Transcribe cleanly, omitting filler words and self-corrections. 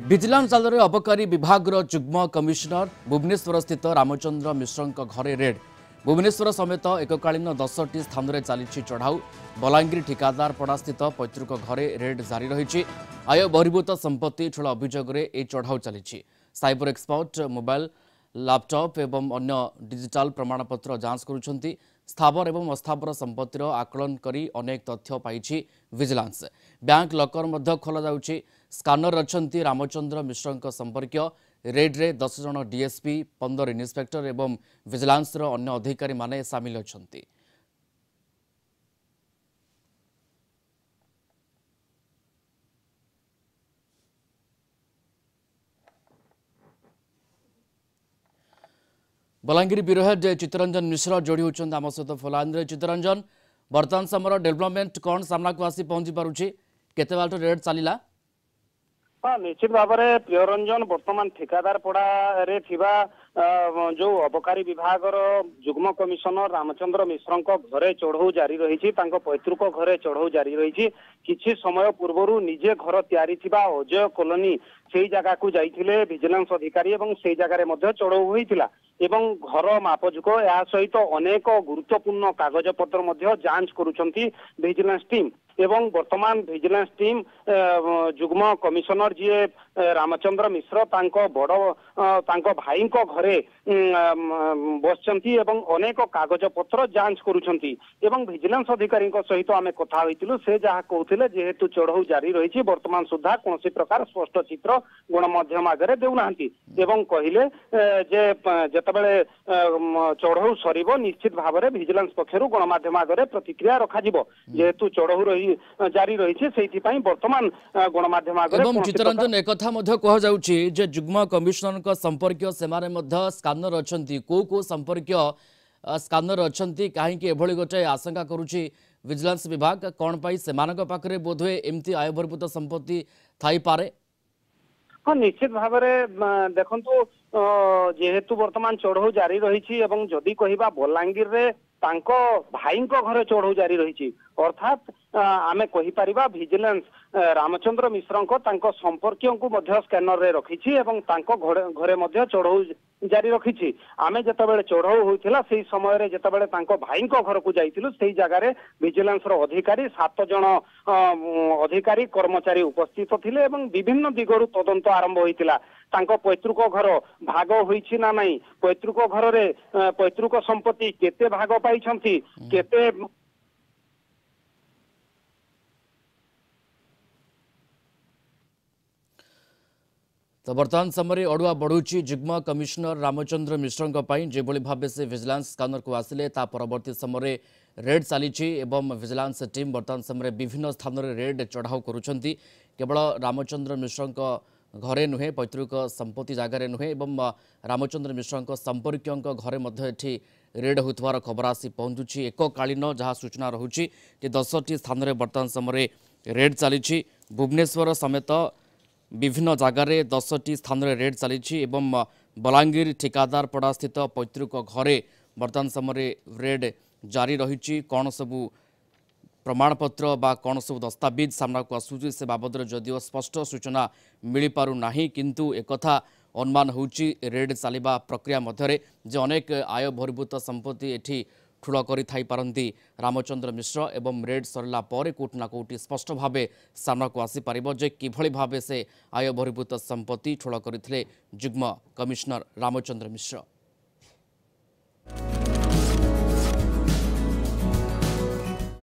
Vigilance जाल अबकारी विभाग जुग्म कमिशनर भुवनेश्वर स्थित रामचंद्र मिश्र घरे रेड। भुवनेश्वर समेत एककालीन 10टी स्थान में चली चढ़ाऊ। बलांगीर ठिकादार पड़ा स्थित पैतृक घरे रेड जारी रही। आय बहिर्भूत संपत्ति ठूल अभियोग में चढ़ाऊ चली। साइबर एक्सपर्ट मोबाइल लैपटॉप एवं अन्य डिजिटल प्रमाणपत्र जांच करुछंती। स्थावर एवं अस्थावर संपत्तिर आकलन करी अनेक तथ्य पाइछि विजिलेंस। बैंक लकर मध्य खोला जाउछि। स्कानर अछंती रामचंद्र मिश्र संपर्कीय। रेड्रे 10 जन डीएसपी 15 इन्स्पेक्टर एवं विजिलेंस अन्य अधिकारी माने सामिल अछंती। बलांगीर ब्यूरो हेड चित्तरंजन मिश्र जोड़ी होती आम सहित फोलाइन। चित्तरंजन, बर्तमान समय डेवलपमेंट कौन सामना को आसी पहुंची पारुछि? केते बाट रेड चलीला? हाँ, निश्चित भाव में प्रियरंजन वर्तमान ठिकादार पड़ा रे थिबा जो अबकारी विभाग जुग्म कमिशनर रामचंद्र मिश्र घरे चढ़ऊ जारी रही। पैतृक घरे चढ़ऊ जारी रही। किछि समय पूर्व निजे घर तैयारी थिबा अजय कॉलोनी से जगह को जाइथिले विजिलेंस अधिकारी एवं से जगह मध्य चढ़ऊ होइथिला एवं घर मापजुक या सहित अनेक गुरुत्वपूर्ण कागज पत्र मध्य जांच करुछंती विजिलेंस टीम। एवं वर्तमान विजिलेंस टीम जुग्म कमिशनर जी रामचंद्र मिश्र बड़ भाई घरे बसचंती एवं अनेक कागज पत्र जांच करुछंती एवं विजिलेंस अधिकारी सहित आमे कथा होइतिलु। से जहाँ कहते जेहेतु चढ़ऊ जारी रही वर्तमान सुधा कौन प्रकार स्पष्ट चित्र गणमाध्यम आगे देउनाहांती एवं कहले जे जेतबेले चढ़ऊ सरिबो निश्चित भाव में विजिलेंस पक्षरु गणमाध्यम आगे प्रतिक्रिया रखाजिबो। जेहेतु चढ़ऊ जारी रही से वर्तमान गणमाध्यम आगे चित्तरंजन एक कह जाउछि जे जुग्म कमिशनर संपर्क से स्कानर अछंती को संपर्क स्कानर अछंती कहीं एभली गोटे आशंका करुछि विजिलेंस विभाग कौन पाई सेमानक पाखरे बोधवे एमती आय बहिर्भूत संपत्ति थाई पारे? हाँ, निश्चित भाव में देखंतु जेहेतु वर्तमान चढ़ऊ जारी रही जदि कहबा बलांगीर रे तांको भाई घरे चढ़ऊ जारी रही अर्थात आमे कहि परिबा विजिलेंस रामचंद्र मिश्र संपर्कियों को मध्य स्कैनर रे रखिछि एवं तांको घरे मध्य चढ़ऊ जारी रखिछि। आमे जतबेले चढ़ऊ होइथिला सेही समय रे जतबेले तांको भाई घर को जाइथिलु सेही जगह रे विजिलेंस रो अधिकारी 7 जन अधिकारी कर्मचारी उपस्थित थिले एवं विभिन्न दिगरु तदंत आरंभ होइथिला। तांको पैतृक घर भाग होइछि ना नहीं, पैतृक घर रे पैतृक संपत्ति केते भाग पाइछंती, केते तो बर्तमान समय अड़ुआ बढ़ुची जुग्म कमिशनर रामचंद्र मिश्र जो भाव से विजिलेंस स्कानर को आसिले ता परवर्ती समय रेड चली एवं विजिलेंस टीम बर्तमान समय विभिन्न स्थान में रेड चढ़ाऊ करुछंती। केवल रामचंद्र मिश्र घरे नुहे पैतृक संपत्ति जगार नुहे एवं रामचंद्र मिश्र संपर्कियों घरे मध्य रेड होइथवार खबर आसी पहुंचुछि। एककालीन जहाँ सूचना रहुछि कि 10टी स्थान में बर्तमान समय रेड चली। भुवनेश्वर समेत विभिन्न जगार 10टी स्थान में रेड चली एवं बलांगीर ठिकादार पड़ा स्थित पैतृक घरे बर्तमान समय रेड जारी रही। कौन सबू प्रमाणपत्र बा कौन सब दस्तावेज सामना को आसूची से बाबद जदिव स्पष्ट सूचना मिल पारु नाही, किंतु एकथा अनुमान होउची रेड चलिबा प्रक्रिया मध्यरे जे अनेक आय बहिर्भूत संपत्ति एठी ठूल करि थाई पारंती रामचंद्र मिश्र एवं रेड सरला पर कोटना कोटी स्पष्ट भावे सामना को आसी पारिबो जे किभଳି भावे से आय बहिर्भूत संपत्ति ठूल करथिले जुग्म कमिशनर रामचंद्र मिश्र।